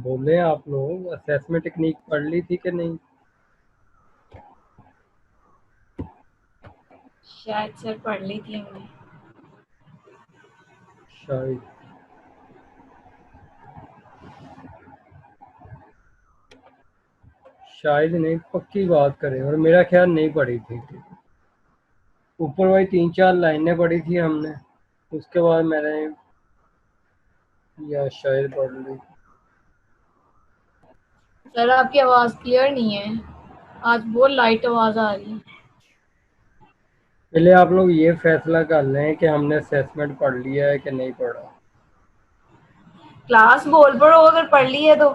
बोले आप लोग असेसमेंट टेक्निक पढ़ ली थी कि नहीं? शायद सर पढ़ ली थी हमने। शायद। शायद नहीं, पक्की बात करें, और मेरा ख्याल नहीं पढ़ी थी। ऊपर वही 3-4 लाइनें पढ़ी थी हमने, उसके बाद मैंने या शायद पढ़ ली। सर आपकी आवाज क्लियर नहीं है, आज बहुत लाइट आवाज आ रही है। पहले आप लोग ये फैसला कर लें कि हमने असेसमेंट पढ़ लिया है कि नहीं पढ़ा। क्लास बोल पढ़ो अगर पढ़ ली है तो।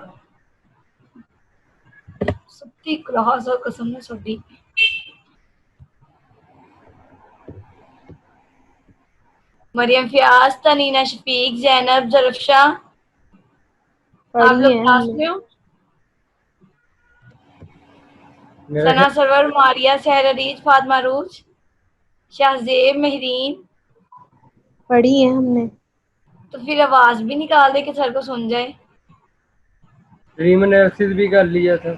सबकी क्लास और कसम ने सभी। मरियम फयाज, तनीना शफीक, जैनब, जरफशा, आप पढ़ी लोग है क्लास हमने। में हो? मेरा सना ख्याल सरवर, मारिया, सहर अरीज, फातिमा रूज, शाहजेब, महरीन। पढ़ी है हमने। तो फिर आवाज भी निकाल दे कि सर को सुन जाए। ड्रीम एनालिसिस भी कर लिया था।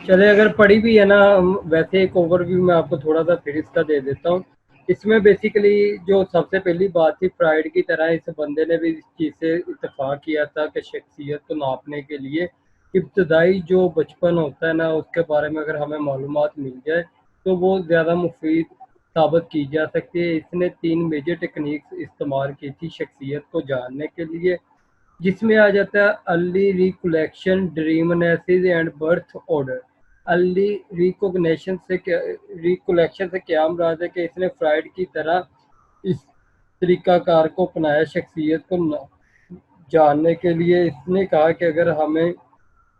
चले, अगर पढ़ी भी है ना, वैसे एक ओवरव्यू मैं आपको थोड़ा सा फिर इसका दे देता हूँ। इसमें बेसिकली जो सबसे पहली बात थी, फ्राइड की तरह इस बंदे ने भी इस चीज़ से इत्तेफाक किया था कि शख्सियत को नापने के लिए इब्तदाई जो बचपन होता है ना, उसके बारे में अगर हमें मालूमात मिल जाए तो वो ज़्यादा मुफीद साबित की जा सकती है। इसने 3 मेजर टेक्निक्स इस्तेमाल की थी शख्सियत को जानने के लिए, जिसमें आ जाता है early recollection, dream analysis and birth order. Early recognition से क्या, रिकलेक्शन से क्या मुराद है कि इसने फ्राइड की तरह इस तरीकाकार को अपनाया शख्सियत को जानने के लिए। इसने कहा कि अगर हमें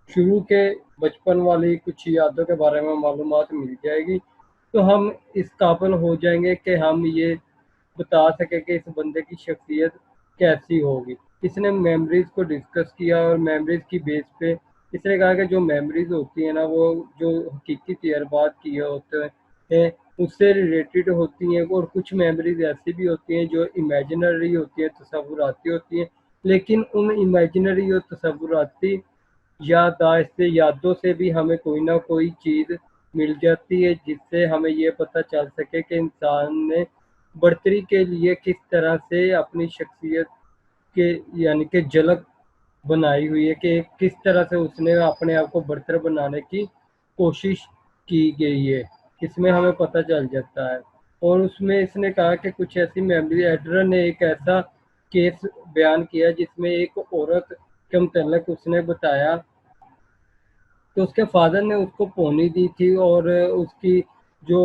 शुरू के बचपन वाली कुछ यादों के बारे में मालूमात मिल जाएगी तो हम इस काबिल हो जाएंगे कि हम ये बता सकें कि इस बंदे की शख्सियत कैसी होगी। इसने मेमोरीज को डिस्कस किया और मेमोरीज की बेस पे इसने कहा कि जो मेमोरीज होती है ना, वो जो हकीकी तजर्बात किए होते हैं उससे रिलेटेड होती हैं, और कुछ मेमोरीज ऐसी भी होती हैं जो इमेजिनरी होती हैं, तसव्वुराती होती हैं। लेकिन उन इमेजिनरी और तसव्वुराती याददाश्त यादों से भी हमें कोई ना कोई चीज़ मिल जाती है, जिससे हमें ये पता चल सके कि इंसान ने बढ़तरी के लिए किस तरह से अपनी शख्सियत के यानी कि झलक बनाई हुई है, कि किस तरह से उसने अपने आप को बढ़तर बनाने की कोशिश की गई है। इसमें हमें पता चल जाता है। और उसमें इसने कहा कि कुछ ऐसी मेमोरी, एडलर ने एक ऐसा केस बयान किया जिसमें एक औरत के मुतल्लिक उसने बताया तो उसके फादर ने उसको पोनी दी थी, और उसकी जो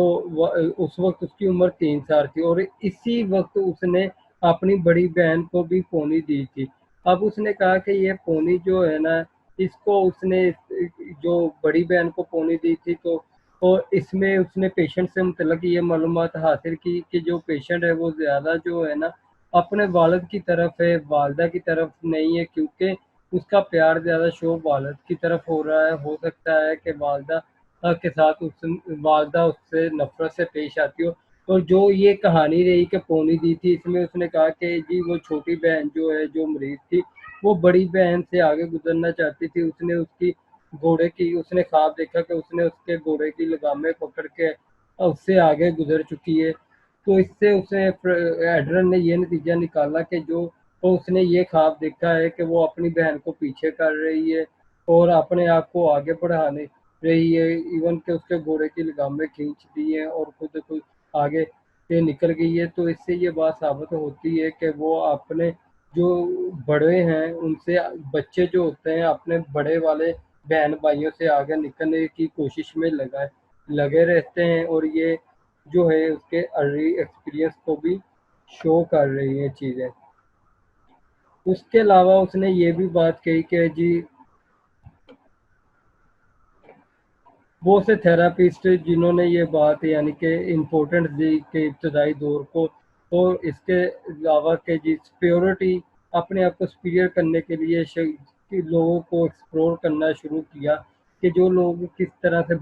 उस वक्त उसकी उम्र 3 साल थी, और इसी वक्त उसने अपनी बड़ी बहन को भी पोनी दी थी। अब उसने कहा कि ये पोनी जो है ना, इसको उसने जो बड़ी बहन को पोनी दी थी, तो और इसमें उसने पेशेंट से मुतल्लिक ये मालूमात हासिल की कि जो पेशेंट है वो ज़्यादा जो है ना अपने वालिद की तरफ है, वालदा की तरफ नहीं है, क्योंकि उसका प्यार ज़्यादा शो वालिद की तरफ हो रहा है। हो सकता है कि वालदा के साथ वालदा उससे नफरत से पेश आती हो। और जो ये कहानी रही कि पोनी दी थी, इसमें उसने कहा कि जी वो छोटी बहन जो है, जो मरीज थी, वो बड़ी बहन से आगे गुजरना चाहती थी। उसने उसकी घोड़े की उसने ख्वाब देखा कि उसने उसके घोड़े की लगामें पकड़ के उससे आगे गुजर चुकी है। तो इससे उसे एडरन ने ये नतीजा निकाला कि जो तो उसने ये ख्वाब देखा है कि वो अपनी बहन को पीछे कर रही है और अपने आप को आगे बढ़ाने रही है, इवन के उसके घोड़े की लगामें खींच दी हैं और खुद खुद आगे से निकल गई है। तो इससे ये बात साबित होती है कि वो अपने जो बड़े हैं उनसे, बच्चे जो होते हैं अपने बड़े वाले बहन भाइयों से आगे निकलने की कोशिश में लगे रहते हैं, और ये जो है उसके अर्ली एक्सपीरियंस को भी शो कर रही हैं चीज़ें। उसके अलावा उसने ये भी बात कही कि जी वो से थेरापिस्ट जिन्होंने ये बात यानी कि इम्पोर्टेंट दी कि इब्तदाई दौर को, और इसके अलावा कि जी सिक्योरिटी अपने आप को सुपीरियर करने के लिए कि लोगों को एक्सप्लोर करना शुरू किया कि जो लोग किस तरह से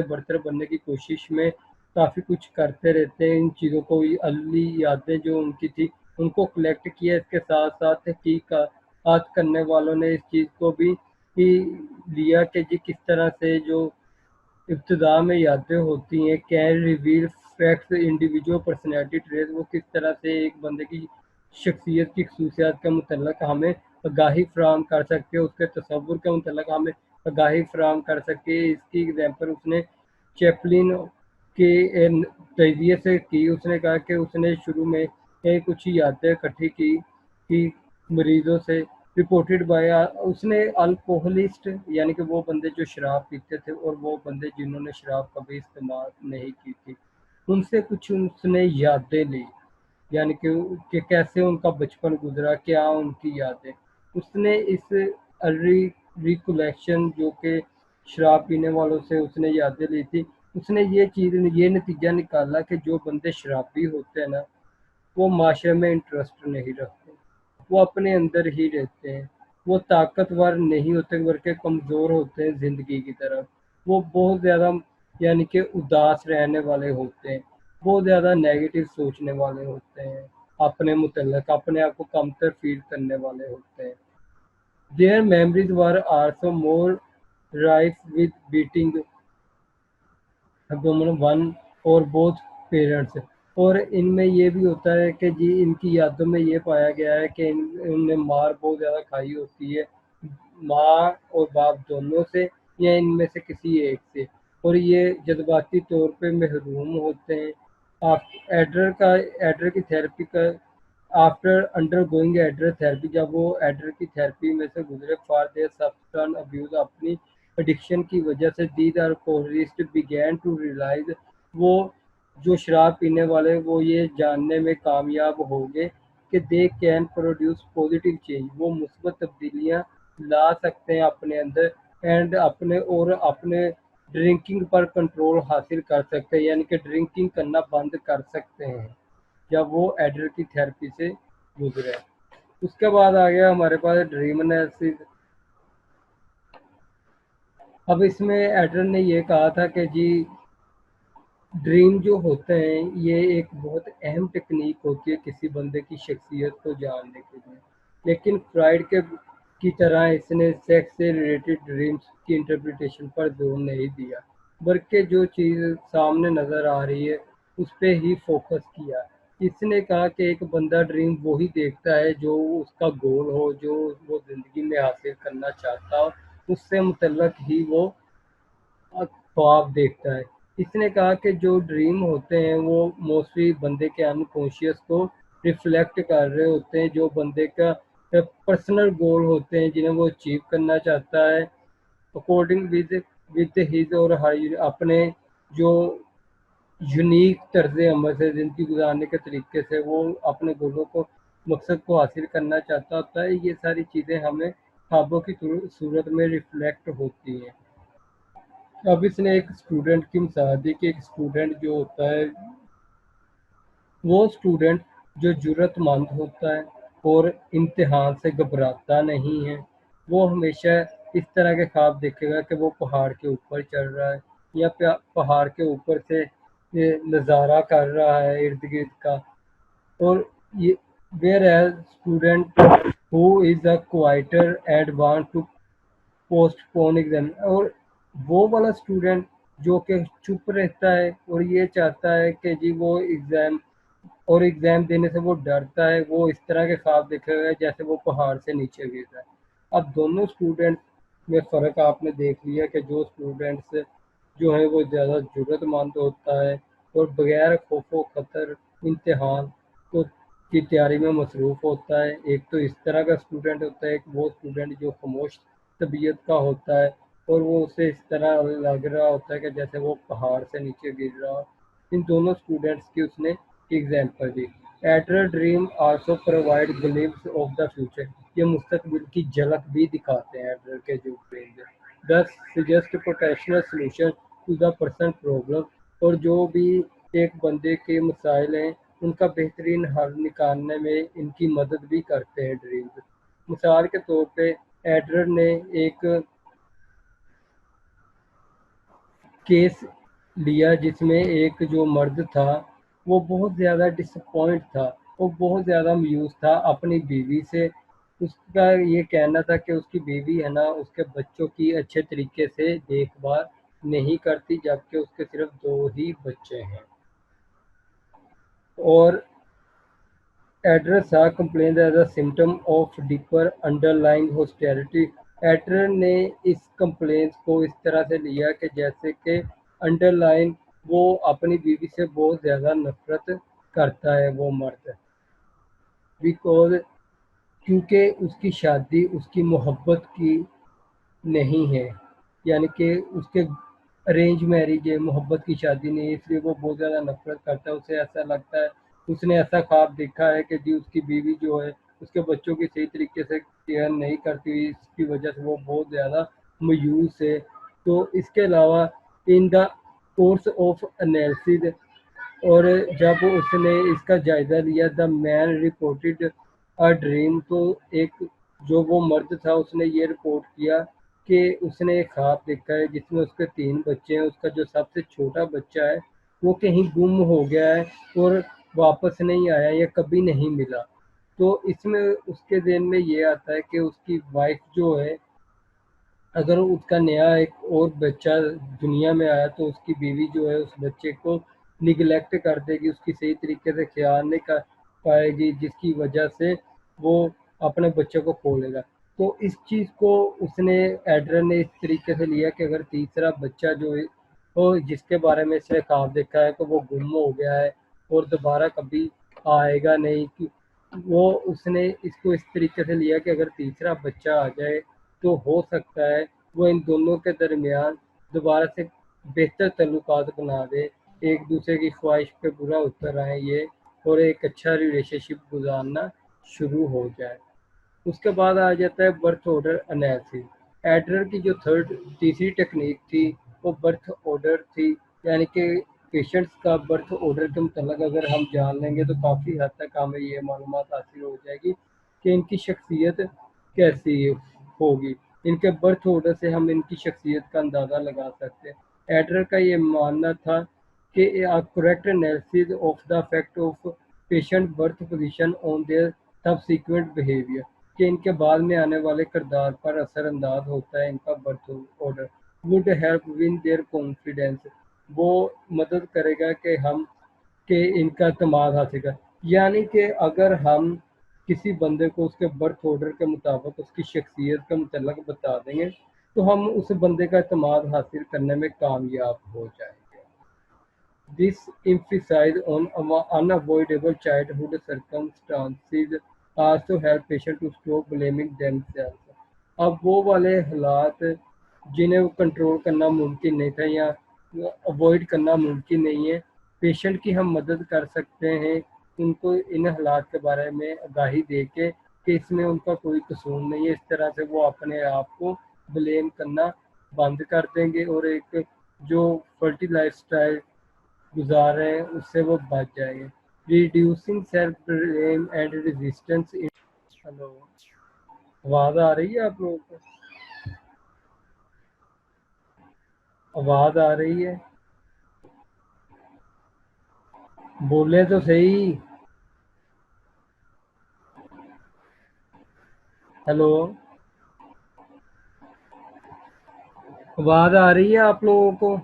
बढ़तर बनने की कोशिश में काफ़ी कुछ करते रहते हैं। इन चीज़ों को अर्ली यादें जो उनकी थी उनको कलेक्ट किया। इसके साथ साथ आज करने वालों ने इस चीज़ को भी ही लिया कि जी किस तरह से जो इब्तिदा में यादें होती हैं can reveal facts individual personality trace, वो किस तरह से एक बंदे की शख्सियत की खसूसियात के मुतल्लक हमें आगाही फराहम कर सकते हैं, उसके तसव्वुर के मुतल्लक हमें आगाही फराहम कर सकते हैं। इसकी एग्जांपल उसने चैपलिन के तजज़िये से की। उसने कहा कि उसने शुरू में कुछ यादें इकट्ठी की कि मरीजों से रिपोर्टेड बाय, उसने अल्कोहलिस्ट यानी कि वो बंदे जो शराब पीते थे और वो बंदे जिन्होंने शराब कभी इस्तेमाल नहीं की थी, उनसे कुछ उसने यादें ली, यानी कि कैसे उनका बचपन गुजरा, क्या उनकी यादें। उसने इस रिकलेक्शन जो कि शराब पीने वालों से उसने यादें ली थी, उसने ये नतीजा निकाला कि जो बंदे शराबी होते हैं ना, वो माशरे में इंटरेस्ट नहीं रखते, वो अपने अंदर ही रहते हैं, वो ताकतवर नहीं होते बल्कि कमज़ोर होते हैं ज़िंदगी की तरफ। वो बहुत ज़्यादा यानी कि उदास रहने वाले होते हैं, बहुत ज़्यादा नेगेटिव सोचने वाले होते हैं, अपने मुतल्लक अपने आप को कमतर फील करने वाले होते हैं। Their memories were also more rife with beating abdomen one और बोथ पेरेंट्स। और इनमें ये भी होता है कि जी इनकी यादों में ये पाया गया है कि इनने मार बहुत ज़्यादा खाई होती है, माँ और बाप दोनों से या इनमें से किसी एक से, और ये जज्बाती तौर पे महरूम होते हैं। आप एडर की थेरेपी का आफ्टर अंडरगोइंग एडर थेरेपी, जब वो एडर की थेरेपी में से गुजरे फॉर देयर सब्सटेंस अब्यूज, अपनी एडिक्शन की वजह से, दीज अल्कोहलिस्ट बिगैन टू रियलाइज, वो जो शराब पीने वाले वो ये जानने में कामयाब हो गए कि they can produce positive change, वो मुस्बत तब्दीलियाँ ला सकते हैं अपने अंदर, एंड अपने ड्रिंकिंग पर कंट्रोल हासिल कर सकते हैं, यानी कि ड्रिंकिंग करना बंद कर सकते हैं जब वो एडर की थेरेपी से गुजरे। उसके बाद आ गया हमारे पास ड्रीम एनालिसिस। अब इसमें एडर ने ये कहा था कि जी ड्रीम जो होते हैं ये एक बहुत अहम टेक्निक होती है किसी बंदे की शख्सियत को जानने के लिए, लेकिन फ्राइड के की तरह इसने सेक्स से रिलेटेड ड्रीम्स की इंटरप्रिटेशन पर जोर नहीं दिया, बल्कि जो चीज़ सामने नज़र आ रही है उस पर ही फोकस किया। इसने कहा कि एक बंदा ड्रीम वही देखता है जो उसका गोल हो, जो वो ज़िंदगी में हासिल करना चाहता हो, उससे मुतल्लक ही वो ख्वाब देखता है। इसने कहा कि जो ड्रीम होते हैं वो मोस्टली बंदे के अनकॉन्शियस को रिफ्लेक्ट कर रहे होते हैं, जो बंदे का पर्सनल गोल होते हैं जिन्हें वो अचीव करना चाहता है अकॉर्डिंग विद हिज और हर अपने जो यूनिक तर्ज अमल से ज़िंदगी गुजारने के तरीके से वो अपने गोलों को मकसद को हासिल करना चाहता होता है। ये सारी चीज़ें हमें ख्वाबों की सूरत में रिफ्लेक्ट होती हैं। अब इसने एक स्टूडेंट की मिसाल दी कि एक स्टूडेंट जो होता है वो स्टूडेंट जो जुर्रतमंद होता है और इम्तिहान से घबराता नहीं है, वो हमेशा इस तरह के ख्वाब देखेगा कि वो पहाड़ के ऊपर चढ़ रहा है या पहाड़ के ऊपर से ये नज़ारा कर रहा है इर्द गिर्द का। और ये whereas student who is a quitter and want to postpone exam, और वो वाला स्टूडेंट जो कि चुप रहता है और ये चाहता है कि जी वो एग्ज़ाम देने से वो डरता है, वो इस तरह के ख्वाब देखेगा जैसे वो पहाड़ से नीचे गिर रहा है। अब दोनों स्टूडेंट्स में फ़र्क आपने देख लिया कि जो स्टूडेंट्स जो है वो ज़्यादा ज़रूरतमंद होता है और बगैर खौफ व ख़तर इम्तिहान को की तैयारी में मसरूफ़ होता है। एक तो इस तरह का स्टूडेंट होता है, एक वो स्टूडेंट जो खामोश तबीयत का होता है और वो उसे इस तरह लग रहा होता है कि जैसे वो पहाड़ से नीचे गिर रहा हो। इन दोनों स्टूडेंट्स की उसने example the. Adder dream also provide glimpse of the future, ये मुस्तकबिल की झलक भी दिखाते हैं एडर के जो ड्रीम है। Thus suggest potential solution to the person problem, और जो भी एक बंदे के मसाइल हैं उनका बेहतरीन हल निकालने में इनकी मदद भी करते हैं ड्रीम्स। मिसाल के तौर पे एडर ने एक केस लिया जिसमें एक जो मर्द था वो बहुत ज़्यादा डिसअपॉइंट था, वो बहुत ज़्यादा मायूस था अपनी बीवी से उसका ये कहना था कि उसकी बीवी है ना उसके बच्चों की अच्छे तरीके से देखभाल नहीं करती, जबकि उसके सिर्फ 2 ही बच्चे हैं। और Adler saw complaint as a symptom of deeper underlying hostility। Adler ने इस कंप्लेंट को इस तरह से लिया कि जैसे कि अंडरलाइन वो अपनी बीवी से बहुत ज़्यादा नफरत करता है वो मर्द, बिकॉज क्योंकि उसकी शादी उसकी मोहब्बत की नहीं है, यानी कि उसके अरेंज मैरिज है, मोहब्बत की शादी नहीं है, इसलिए वो बहुत ज़्यादा नफरत करता है। उसे ऐसा लगता है, उसने ऐसा ख्वाब देखा है कि जी उसकी बीवी जो है उसके बच्चों की सही तरीके से केयर नहीं करती हुई, इसकी वजह से वो बहुत ज़्यादा मायूस है। तो इसके अलावा in the course of analysis, और जब उसने इसका जायज़ा लिया, the man reported a dream, तो एक जो वो मर्द था उसने ये रिपोर्ट किया कि उसने एक ख्वाब देखा है जिसमें उसके 3 बच्चे हैं। उसका जो सबसे छोटा बच्चा है वो कहीं गुम हो गया है और वापस नहीं आया या कभी नहीं मिला। तो इसमें उसके ज़हन में ये आता है कि उसकी वाइफ़ जो है, अगर उसका नया एक और बच्चा दुनिया में आया तो उसकी बीवी जो है उस बच्चे को निगलेक्ट कर देगी, उसकी सही तरीके से ख्याल नहीं कर पाएगी, जिसकी वजह से वो अपने बच्चे को खो लेगा। तो इस चीज़ को उसने एडलर ने इस तरीके से लिया कि अगर तीसरा बच्चा जो है वो जिसके बारे में इसने ख्वाब देखा है कि वो गुम हो गया है और दोबारा कभी आएगा नहीं, कि वो उसने इसको इस तरीके से लिया कि अगर तीसरा बच्चा आ जाए तो हो सकता है वो इन दोनों के दरमियान दोबारा से बेहतर तल्लुकात बना दे, एक दूसरे की ख्वाहिश पे पूरा उतर आए ये, और एक अच्छा रिलेशनशिप गुजारना शुरू हो जाए। उसके बाद आ जाता है बर्थ ऑर्डर एनालिसिस। एडलर की जो तीसरी टेक्निक थी वो बर्थ ऑर्डर थी, यानी कि पेशेंट्स का बर्थ ऑर्डर के मतलब अगर हम जान लेंगे तो काफ़ी हद तक हमें ये मालूमात हासिल हो जाएगी कि इनकी शख्सियत कैसी होगी। इनके बर्थ ऑर्डर से हम इनकी शख्सियत का अंदाज़ा लगा सकते हैं। एडलर का ये मानना था कि correct analysis of the effect of patient birth position on their subsequent behaviour, कि इनके बाद में आने वाले किरदार पर असरअंदाज होता है इनका birth order. Would help win there confidence, वो मदद करेगा कि हम के इनका एतमाद हासिल कर, यानी कि अगर हम किसी बंदे को उसके बर्थ ऑर्डर के मुताबिक उसकी शख्सियत के मुतल्लिक बता देंगे तो हम उस बंदे का एतमाद हासिल करने में कामयाब हो जाएंगे। This emphasizes on unavoidable childhood circumstances also help patients to stop blaming themselves। अब वो वाले हालात जिन्हें वो कंट्रोल करना मुमकिन नहीं था या अवॉइड करना मुमकिन नहीं है, पेशेंट की हम मदद कर सकते हैं उनको इन हालात के बारे में आगाही दे के कि इसमें उनका कोई कसूर नहीं है। इस तरह से वो अपने आप को ब्लेम करना बंद कर देंगे और एक जो फर्टी लाइफ स्टाइल गुजार रहे हैं उससे वो बच जाएंगे। Reducing self blame and resistance in. Hello, आवाज़ आ रही है आप लोगों को? आवाज़ आ रही है? बोले तो सही। हेलो, आवाज़ आ रही है आप लोगों को?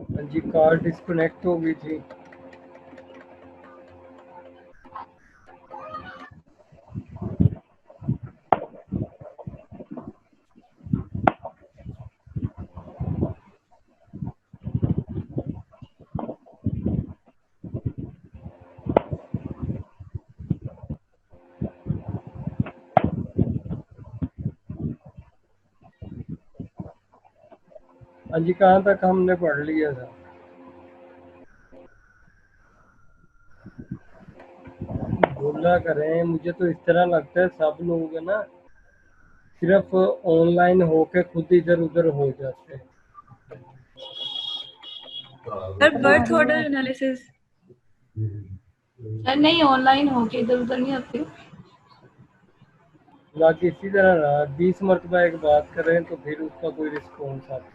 हाँ जी, कॉल डिस्कनेक्ट हो गई थी। हाँ जी, कहाँ तक हमने पढ़ लिया था? बोला करें, मुझे तो इस तरह लगता है सब लोग है ना सिर्फ ऑनलाइन होके खुद इधर उधर हो जाते हैं। Sir birth order analysis sir नहीं, ऑनलाइन होके इधर उधर नहीं होते। बाकी इसी तरह रहा, 20 मरतबा एक बात करें तो फिर उसका कोई रिस्पॉन्स आता है।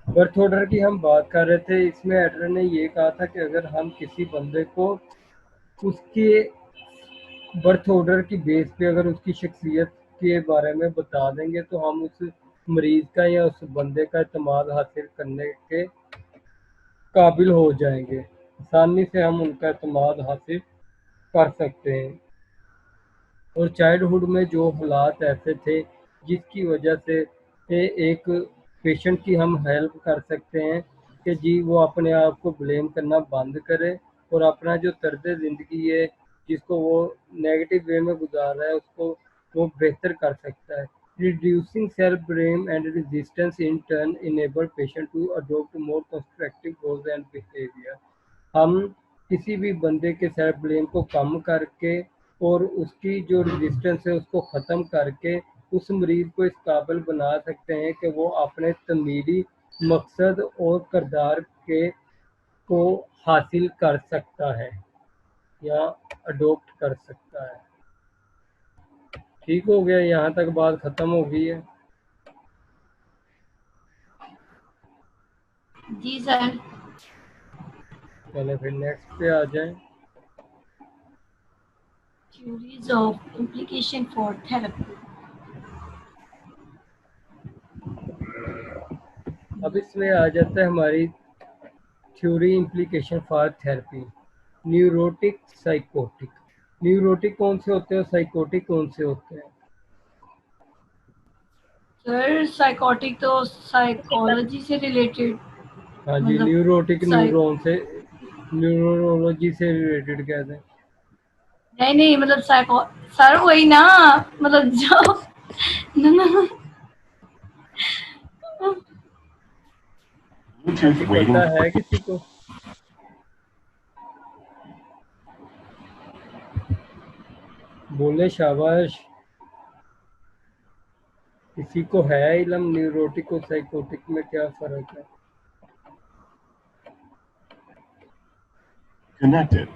बर्थ ऑर्डर की हम बात कर रहे थे, इसमें एडर ने ये कहा था कि अगर हम किसी बंदे को उसके बर्थ ऑर्डर की बेस पे अगर उसकी शख्सियत के बारे में बता देंगे तो हम उस मरीज का या उस बंदे का इत्मीनान हासिल करने के काबिल हो जाएंगे, आसानी से हम उनका इत्मीनान हासिल कर सकते हैं। और चाइल्डहुड में जो हालात ऐसे थे जिसकी वजह से एक पेशेंट की हम हेल्प कर सकते हैं कि जी वो अपने आप को ब्लेम करना बंद करे और अपना जो तर्ज ज़िंदगी है जिसको वो नेगेटिव वे में गुजार रहा है उसको वो बेहतर कर सकता है। Reducing self blame and resistance in turn enable patient to adopt more constructive goals and behaviour. हम किसी भी बंदे के सेल्फ ब्लेम को कम करके और उसकी जो रेजिस्टेंस है उसको ख़त्म करके उस मरीज़ को इस काबिल बना सकते हैं कि वो अपने तमीरी मकसद और किरदार के को हासिल कर सकता है या अडॉप्ट कर सकता है। ठीक हो गया, यहाँ तक बात ख़त्म हो गई है। जी सर। चले फिर नेक्स्ट पे आ जाएं। Theories of implication for therapy. अब इसमें आ जाता है हमारी theory implication for therapy. Neurotic psychotic. Neurotic कौन से होते हैं और साइकोटिक कौन से होते हैं? सर साइकोटिक तो साइकोलॉजी से रिलेटेड, हाँ जी, मतलब न्यूरोटिक न्यूरोलॉजी से रिलेटेड कहते हैं। नहीं नहीं, मतलब साइको सर वही ना, मतलब जो पता है किसी को? बोले शाबाश। किसी को है इल्म न्यूरोटिक और साइकोटिक में क्या फर्क है? Connected.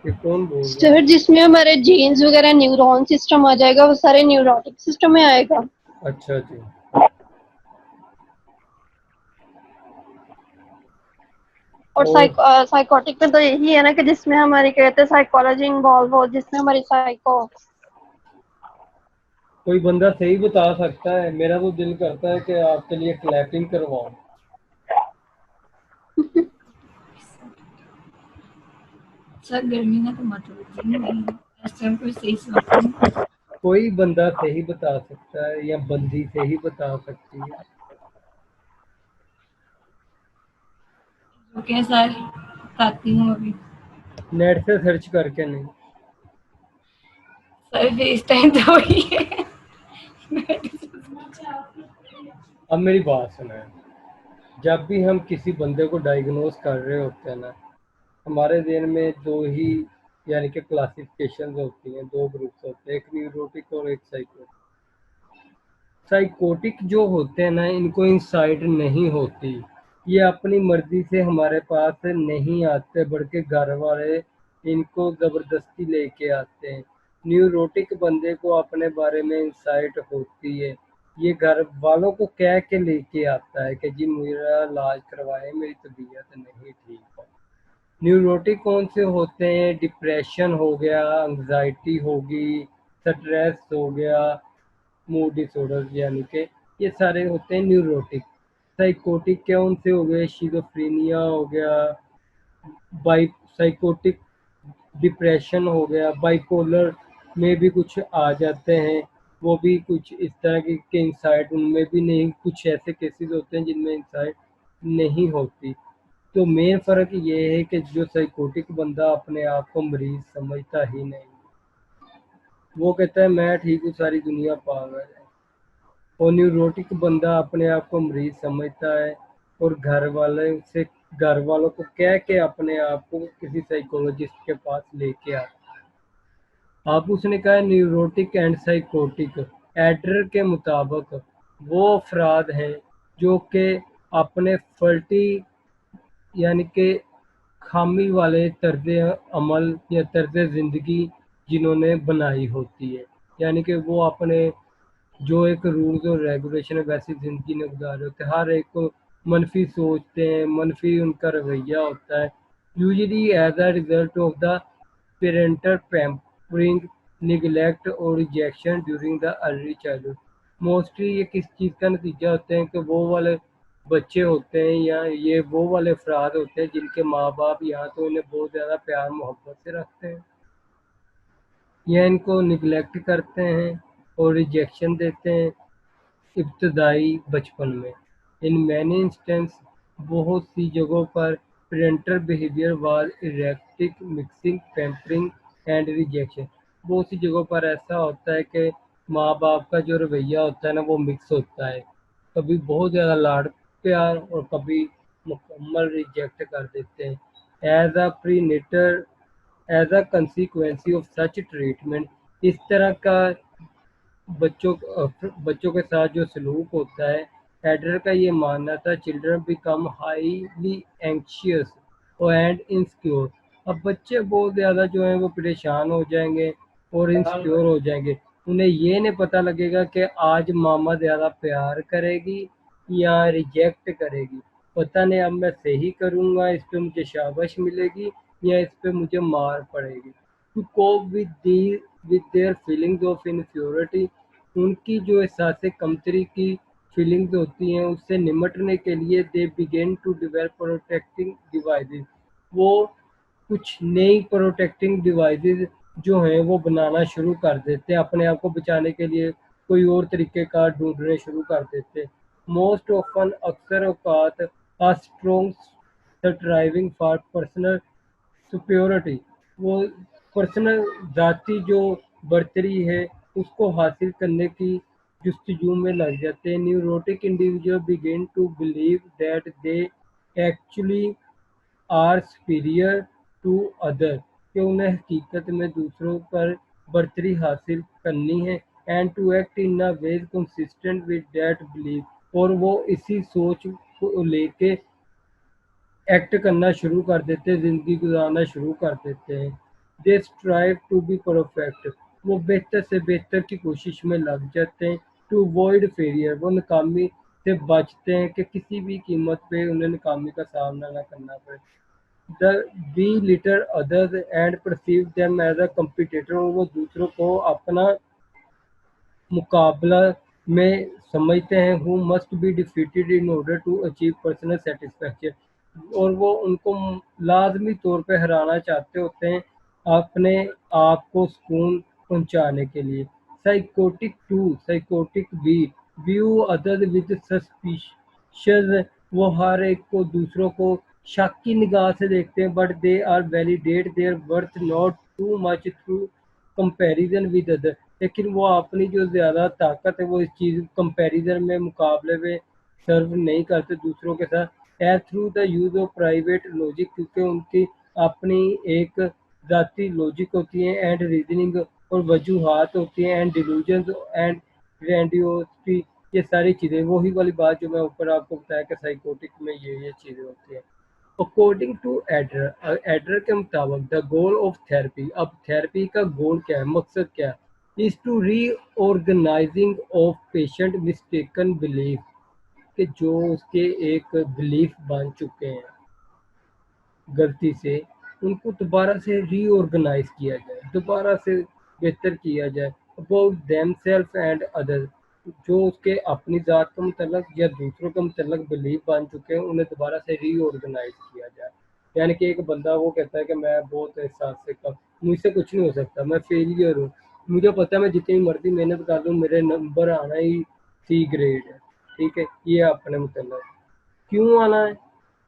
ये कौन बोल रहा सर जिसमें हमारे जीन्स वगैरह न्यूरॉन सिस्टम आ जाएगा वो सारे न्यूरोटिक सिस्टम में आएगा। है? अच्छा जी। और साइकोटिक में तो यही है ना कि जिसमें हमारी कहते हैं साइकोलॉजी इन्वॉल्व हो, जिसमें हमारी साइको। कोई बंदा सही बता सकता है? मेरा तो दिल करता है कि आपके लिए क्लैपिंग करवाऊं। सर गर्मी में तो मत नहीं, इस टाइम कोई सही समझ। कोई बंदा सही बता सकता है या बंदी सही बता सकती है? ओके सर, बताती हूँ अभी। नेट से सर्च करके नहीं। सर फेस टाइम तो वही है। अब मेरी बात सुनाए, जब भी हम किसी बंदे को डायग्नोज कर रहे होते हैं ना, हमारे ज़हन में दो ही यानी कि क्लासिफिकेशन होती हैं, दो ग्रुप्स होते हैं, एक न्यूरोटिक और एक साइकोटिक। साइकोटिक जो होते हैं ना, इनको इंसाइट नहीं होती, ये अपनी मर्जी से हमारे पास नहीं आते बल्कि घर वाले इनको ज़बरदस्ती लेके आते हैं। न्यूरोटिक बंदे को अपने बारे में इंसाइट होती है, ये घर वालों को कह के लेके आता है कि जी मेरा इलाज करवाएं, मेरी तबीयत नहीं ठीक है। न्यूरोटिक कौन से होते हैं? डिप्रेशन हो गया, एंग्जाइटी होगी, स्ट्रेस हो गया, मूड डिसऑर्डर, यानी कि ये सारे होते हैं न्यूरोटिक। साइकोटिक कौन से हो गए? शिज़ोफ्रेनिया हो गया, बाई साइकोटिक डिप्रेशन हो गया, बाइपोलर में भी कुछ आ जाते हैं, वो भी कुछ इस तरह के इंसाइट उनमें भी नहीं, कुछ ऐसे केसेस होते हैं जिनमें इंसाइट नहीं होती। तो मेन फ़र्क ये है कि जो साइकोटिक बंदा अपने आप को मरीज समझता ही नहीं, वो कहता है मैं ठीक हूँ, सारी दुनिया पागल है। और न्यूरोटिक बंदा अपने आप को मरीज समझता है और घर वालों को कह के अपने आप को किसी साइकोलॉजिस्ट के पास लेके आता है। आप उसने कहा न्यूरोटिक एंड साइकोटिक। एडलर के मुताबिक वो अफराद हैं जो कि अपने फल्टी यानी कि खामी वाले तर्ज अमल या तर्ज ज़िंदगी जिन्होंने बनाई होती है, यानी कि वो अपने जो एक रूल्स और रेगुलेशन है वैसी ज़िंदगी नहीं गुजार रहे होते, हर एक को मनफी सोचते हैं, मनफी उनका रवैया होता है। Usually as a result of the parental pampering, neglect और rejection during the early childhood. Mostly ये किस चीज़ का नतीजा होते हैं कि वो वाले बच्चे होते हैं या ये वो वाले अफराद होते हैं जिनके माँ बाप या तो उन्हें बहुत ज़्यादा प्यार मोहब्बत से रखते हैं या इनको निगलेक्ट करते हैं और रिजेक्शन देते हैं इब्तदाई बचपन में। इन मैनी इंस्टेंस बहुत सी जगहों पर parental behaviour was erratic mixing pampering and rejection. बहुत सी जगहों पर ऐसा होता है कि माँ बाप का जो रवैया होता है ना वो मिक्स होता है, कभी बहुत ज़्यादा लाड प्यार और कभी मुकम्मल रिजेक्ट कर देते हैं। As a consequence of such treatment, इस तरह का बच्चों के साथ जो सलूक होता है, एडलर का ये मानना था children become highly anxious and insecure. अब बच्चे बहुत ज़्यादा जो हैं वो परेशान हो जाएंगे और इनसिक्योर हो जाएंगे। उन्हें ये नहीं पता लगेगा कि आज मामा ज़्यादा प्यार करेगी या रिजेक्ट करेगी। पता नहीं अब मैं सही करूँगा, इस पे मुझे शाबाश मिलेगी या इस पे मुझे मार पड़ेगी। To cope with their feelings of inferiority, उनकी जो एहसास कमतरी की फीलिंग्स होती हैं उससे निमटने के लिए they begin to develop protecting devices. वो कुछ नई प्रोटेक्टिंग डिवाइसेस जो हैं वो बनाना शुरू कर देते हैं, अपने आप को बचाने के लिए कोई और तरीके का ढूंढने शुरू कर देते हैं। मोस्ट ऑफन अक्सर औकात a strong striving for personal superiority, वो पर्सनल ज़ाती जो बढ़तरी है उसको हासिल करने की जस्तजू में लग जाते हैं। Neurotic individual begin to believe that they actually are superior to other, कि उन्हें हकीकत में दूसरों पर बढ़तरी हासिल करनी है। And to act in a ways consistent with that belief, और वो इसी सोच को लेके एक्ट करना शुरू कर देते हैं, ज़िंदगी गुजारना शुरू कर देते हैं। दे स्ट्राइव टू बी परफेक्ट, वो बेहतर से बेहतर की कोशिश में लग जाते हैं। टू अवॉइड फेलियर, वो नाकामी से बचते हैं कि किसी भी कीमत पे उन्हें नाकामी का सामना ना करना पड़े। They belittle others and perceive them as a competitor, वो दूसरों को अपना मुकाबला में समझते हैं। Who must be defeated in order to achieve personal satisfaction, और वो उनको लाजमी तौर पे हराना चाहते होते हैं अपने आप को सुकून पहुंचाने के लिए। Psychotic be view other with suspicious, वो हर एक को दूसरों को शक की निगाह से देखते हैं, but they are validate their worth not too much through comparison with other, लेकिन वो अपनी जो ज़्यादा ताकत है वो इस चीज़ कंपैरिजन में मुकाबले में सर्व नहीं करते दूसरों के साथ। As through the use of private logic, क्योंकि उनकी अपनी एक ज़ाती लॉजिक होती है एंड रीजनिंग और वजूहात होती हैं एंड डिलूजन्स एंड ग्रैंडियोसिटी, ये सारी चीज़ें वही वाली बात जो मैं ऊपर आपको बताया कि साइकोटिक में ये चीज़ें होती हैं। अकॉर्डिंग टू एडलर, एडलर के मुताबिक द गोल ऑफ थेरेपी, अब थेरेपी का गोल क्या है, मकसद क्या है, is to reorganising of patient mistaken belief, कि जो उसके एक बिलीफ बन चुके हैं गलती से, उनको दोबारा से रीऑर्गेनाइज किया जाए, दोबारा से बेहतर किया जाए। About them self and other, जो उसके अपनी ज़ात के मतलब या दूसरों के मतलब बिलीव बन चुके हैं उन्हें दोबारा से रीऑर्गेनाइज किया जाए। यानी कि एक बंदा वो कहता है कि मैं बहुत एहसास से कम, मुझसे कुछ नहीं हो सकता, मैं फेलियर हूँ, मुझे पता है मैं जितनी मर्जी मेहनत कर लूँ मेरे नंबर आना ही सी ग्रेड है, ठीक है, ये अपने मतलब क्यों आना है,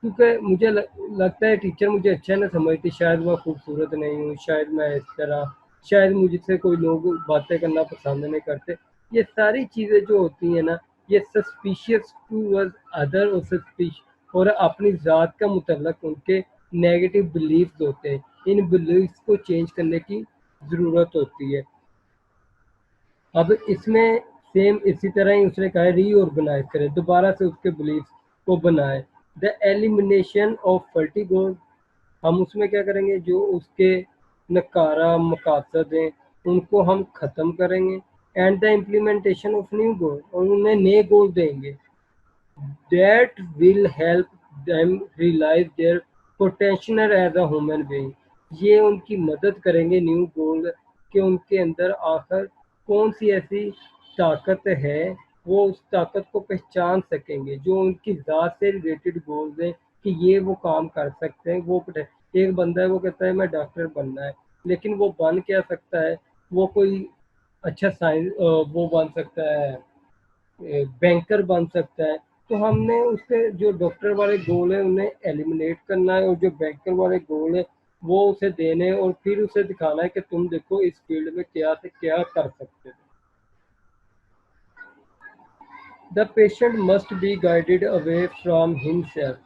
क्योंकि मुझे लगता है टीचर मुझे अच्छा ना समझती, शायद मैं खूबसूरत नहीं हूँ, शायद मैं इस तरह शायद मुझसे कोई लोग बातें करना पसंद नहीं करते। ये सारी चीज़ें जो होती हैं ना, ये सस्पिशियस टूवर्ड्स अदर और और अपनी ज़ात का मुतल्लक उनके नेगेटिव बिलीफ्स होते हैं। इन बिलीफ्स को चेंज करने की ज़रूरत होती है। अब इसमें सेम इसी तरह ही उसने कहा है रीऑर्गेनाइज करें, दोबारा से उसके बिलीफ्स को बनाएं। द एलिमिनेशन ऑफ वर्टिगो, हम उसमें क्या करेंगे, जो उसके नकारा मकासद हैं उनको हम ख़त्म करेंगे। And the implementation of new goal, और उन्हें नए गोल देंगे। That will help them realize their potential as a human being. ये उनकी मदद करेंगे न्यू गोल कि उनके अंदर आखिर कौन सी ऐसी ताकत है, वो उस ताकत को पहचान सकेंगे। जो उनकी ज़ात से रिलेटेड गोल्स हैं कि ये वो काम कर सकते हैं। वो एक बंदा है, वो कहता है मैं डॉक्टर बनना है, लेकिन वो बन क्या सकता है, वो कोई अच्छा साइंस वो बन सकता है, बैंकर बन सकता है। तो हमने उसके जो डॉक्टर वाले गोल है उन्हें एलिमिनेट करना है, और जो बैंकर वाले गोल है वो उसे देने हैं, और फिर उसे दिखाना है कि तुम देखो इस फील्ड में क्या से क्या कर सकते हो। The patient must be guided away from himself.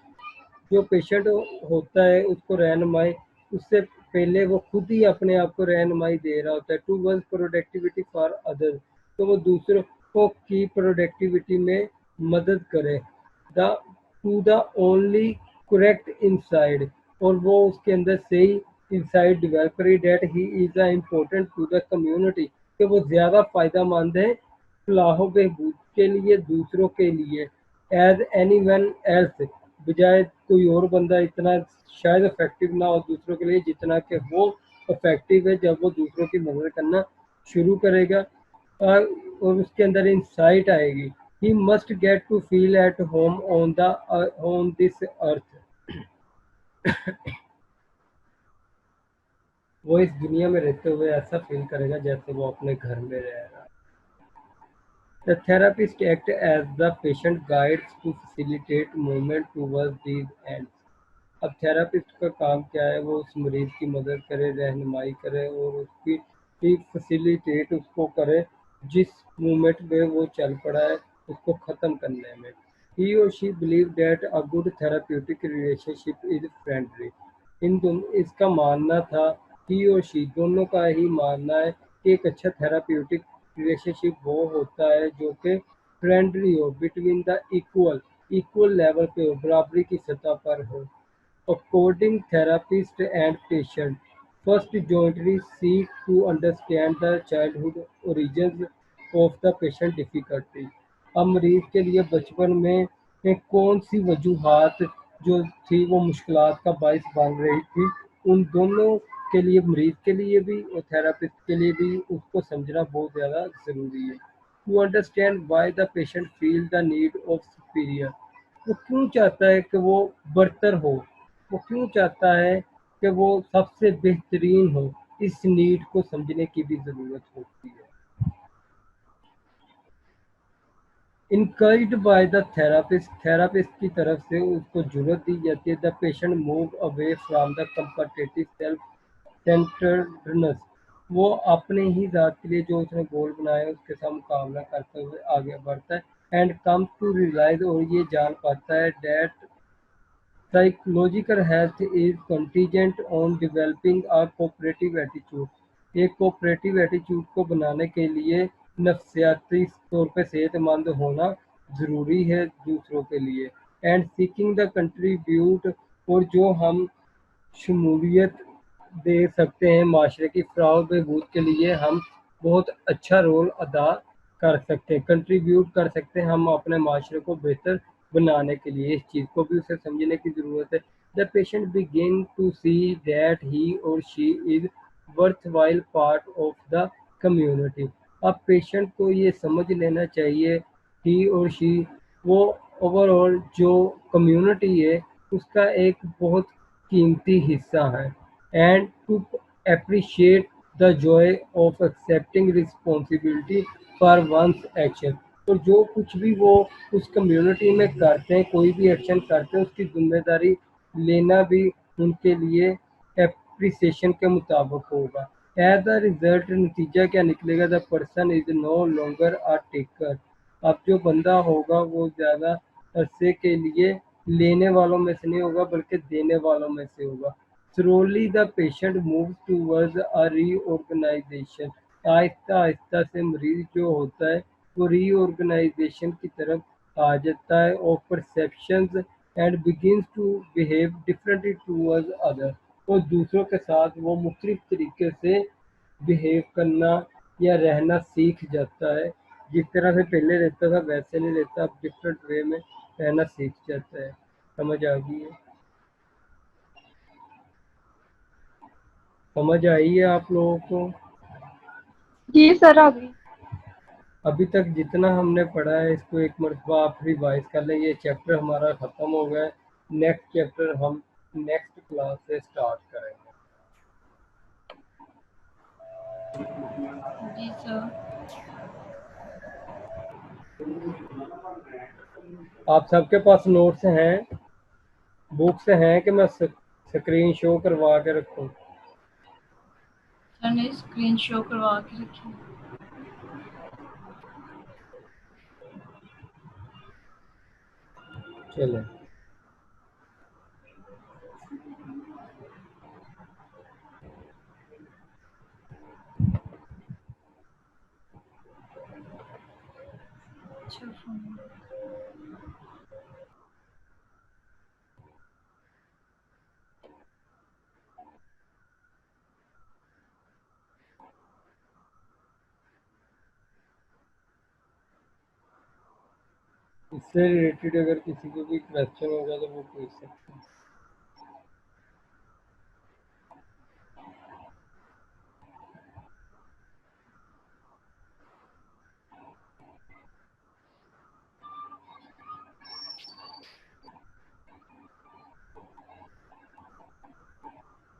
जो पेशेंट होता है उसको रहनुमाई, उससे पहले वो खुद ही अपने आप को रहनुमाई दे रहा होता है। To one productivity for others, तो वो दूसरों को की प्रोडक्टिविटी में मदद करे। The to the only correct insight, और वो उसके अंदर सही इनसाइड डेवलप करे। That he is a important to the community, कि वो ज़्यादा फ़ायदा मंद है फलाह बहबूद के लिए, दूसरों के लिए। एज एनी वन एल्स, बजाय कोई और बंदा इतना शायद इफेक्टिव ना हो दूसरों के लिए जितना कि वो इफेक्टिव है जब वो दूसरों की मदद करना शुरू करेगा। और उसके अंदर इंसाइट आएगी। He must get to feel at home on this earth. वो इस दुनिया में रहते हुए ऐसा फील करेगा जैसे वो अपने घर में रह रहा है। The therapist acts as the patient guides to facilitate movement towards these ends. अब थेरापिस्ट का काम क्या है, वो उस मरीज की मदद करे, रहनुमाई करे और उसकी फैसिलिटेट उसको करे जिस मूवमेंट में वो चल पड़ा है उसको ख़त्म करने में। He or she believes that a good therapeutic relationship is friendly. इसका मानना था, he और she दोनों का ही मानना है कि एक अच्छा थेराप्यूटिक रिलेशनशिप वो होता है जो कि फ्रेंडली हो, बिटवीन द इक्वल लेवल पे हो, बराबरी की सतह पर हो। According therapist and patient first jointly seek to understand the childhood origins of the patient difficulty. अब मरीज के लिए बचपन में कौन सी वजूहात जो थी वो मुश्किलात का बायस बन रही थी, उन दोनों के लिए, मरीज के लिए भी और थेरापिस्ट के लिए भी, उसको समझना बहुत ज़्यादा ज़रूरी है। To understand why the patient feel the need of superior, वो क्यों चाहता है कि वो बरतर हो, वो क्यों चाहता है कि वो सबसे बेहतरीन हो, इस नीड को समझने की भी ज़रूरत होती है। इनकरेज्ड बाय द थेरापिस्ट की तरफ से उसको जुर्रत दी जाती है। The patient move away from the competitive self centredness, वो अपने ही ज़ात के लिए जो उसने गोल बनाया है उसके साथ मुकाबला करते हुए आगे बढ़ता है। एंड कम टू रियलाइज, और ये जान पाता है that psychological health is contingent on developing a cooperative attitude. एक कोऑपरेटिव एटीट्यूड को बनाने के लिए नफ्सियाती तौर पे सेहतमंद होना ज़रूरी है दूसरों के लिए। एंड सीकिंग द कंट्रीब्यूट, और जो हम शमूलियत दे सकते हैं माशरे की फलाह बहबूद के लिए, हम बहुत अच्छा रोल अदा कर सकते हैं, कंट्रीब्यूट कर सकते हैं हम अपने माशरे को बेहतर बनाने के लिए। इस चीज़ को भी उसे समझने की ज़रूरत है। The patient begin to see that he और she is worthwhile part of the community. अब पेशेंट को ये समझ लेना चाहिए, ही और शी वो ओवरऑल जो कम्युनिटी है उसका एक बहुत कीमती हिस्सा है। And to appreciate the joy of accepting responsibility for one's action, और जो कुछ भी वो उस कम्युनिटी में करते हैं, कोई भी एक्शन करते हैं, उसकी जिम्मेदारी लेना भी उनके लिए अप्रिसिएशन के मुताबिक होगा। एज अ रिजल्ट नतीजा क्या निकलेगा, the person is no longer a taker. अब जो बंदा होगा वो ज़्यादा अरसे के लिए लेने वालों में से नहीं होगा बल्कि देने वालों में से होगा। Slowly the patient moves towards a reorganisation. आहिस्ता आहिस्ता से मरीज जो होता है वो रीऑर्गेनाइजेशन की तरफ आ जाता है और perceptions and begins to behave differently towards other. और दूसरों के साथ वो मुख्तलिफ तरीके से बिहेव करना या रहना सीख जाता है। जिस तरह से पहले रहता था वैसे नहीं रहता, अब डिफरेंट वे में रहना सीख जाता है। समझ आ गई है? समझ आई है आप लोगों को? जी सर अभी। अभी तक जितना हमने पढ़ा है इसको एक मरतबा आप रिवाइज कर लें। ये चैप्टर हमारा ख़त्म हो गया है। नेक्स्ट चैप्टर हम नेक्स्ट क्लास से स्टार्ट करेंगे। जी सर। आप सबके पास नोट्स हैं, बुक्स हैं कि मैं स्क्रीन शो करवा के रखूं? सर ने स्क्रीन शो करवा के रखी है। चलें। अच्छा फोन। इससे रिलेटेड अगर किसी को भी क्वेश्चन होगा तो वो पूछ सकते हैं।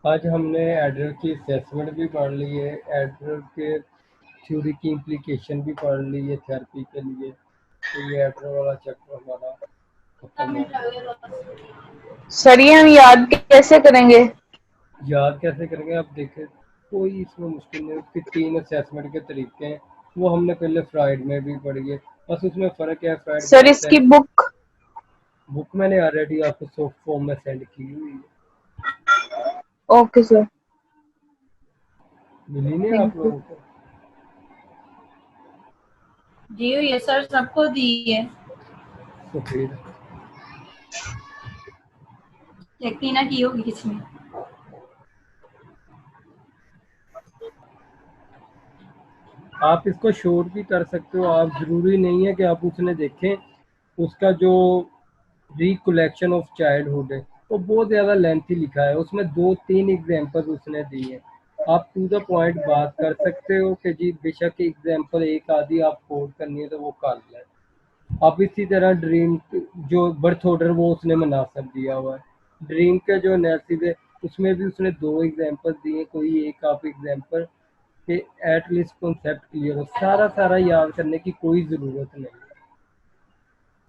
आज हमने एडर की असेसमेंट भी पढ़ ली है, एडर के थ्योरी की इम्प्लीकेशन भी पढ़ ली है थेरेपी के लिए। तो ये एडर वाला चैप्टर हमारा खत्म हो गया। सर ये हम याद कैसे करेंगे? याद कैसे करेंगे आप देखें, कोई इसमें मुश्किल नहीं। उसके 3 असेसमेंट के तरीके हैं, वो हमने पहले फ्राइड में भी पढ़ी है। बस उसमें फ़र्क है, फ्राइड सर कहता इसकी है। बुक मैंने ऑलरेडी आपको सॉफ्ट फॉर्म में सेंड की हुई है। ओके सर, मिली नहीं आप थैंक यू। लोगों को? दी हुई है सर, सबको दी है। तो फिर चेक नहीं ना की होगी किसी ने। आप इसको शॉर्ट भी कर सकते हो। आप ज़रूरी नहीं है कि आप उसने देखें। उसका जो रिकलेक्शन ऑफ चाइल्डहुड है वो बहुत ज़्यादा लेंथी लिखा है, उसमें 2-3 एग्जांपल उसने दी है। आप टू द पॉइंट बात कर सकते हो कि जी बेशक एग्जांपल एक आधी आप कोट करनी है तो वो कर लें। अब इसी तरह ड्रीम जो बर्थ ऑर्डर वो उसने मुनासिब दिया हुआ है। ड्रीम के जो एनालिसिस है उसमें भी उसने 2 एग्जांपल दिए, कोई एक आप एग्जांपल कि एटलीस्ट कॉन्सेप्ट क्लियर हो। सारा याद करने की कोई ज़रूरत नहीं।